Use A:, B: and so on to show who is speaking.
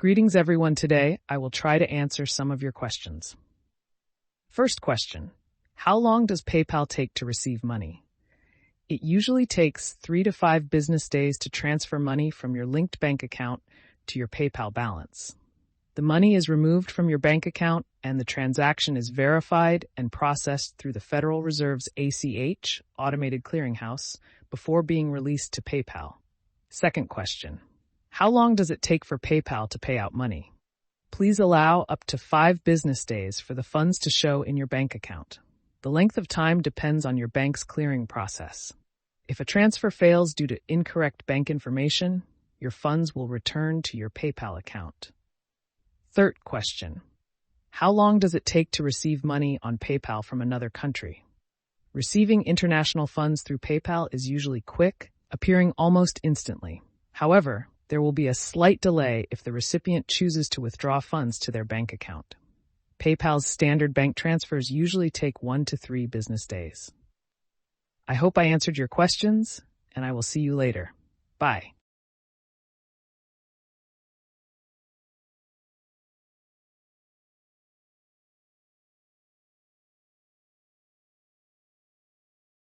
A: Greetings everyone. Today, I will try to answer some of your questions. First question, how long does PayPal take to receive money? It usually takes 3 to 5 business days to transfer money from your linked bank account to your PayPal balance. The money is removed from your bank account and the transaction is verified and processed through the Federal Reserve's ACH, Automated Clearinghouse, before being released to PayPal. Second question, how long does it take for PayPal to pay out money? Please allow up to 5 business days for the funds to show in your bank account. The length of time depends on your bank's clearing process. If a transfer fails due to incorrect bank information, your funds will return to your PayPal account. Third question, how long does it take to receive money on PayPal from another country? Receiving international funds through PayPal is usually quick, appearing almost instantly. However, there will be a slight delay if the recipient chooses to withdraw funds to their bank account. PayPal's standard bank transfers usually take 1 to 3 business days. I hope I answered your questions, and I will see you later. Bye.